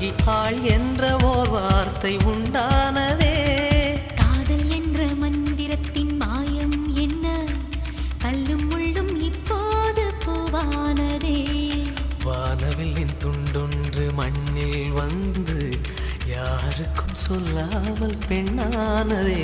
ஆகி ஆள் என்ற ஓர் வார்த்தை உண்டானதே. காதல் என்ற மந்திரத்தின் மாயம் என்ன, கல்லும் முள்ளும் இப்போது பூவானதே. வானவில்லின் துண்டொன்று மண்ணில் வந்து யாருக்கும் சொல்லாமல் பெண்ணானதே.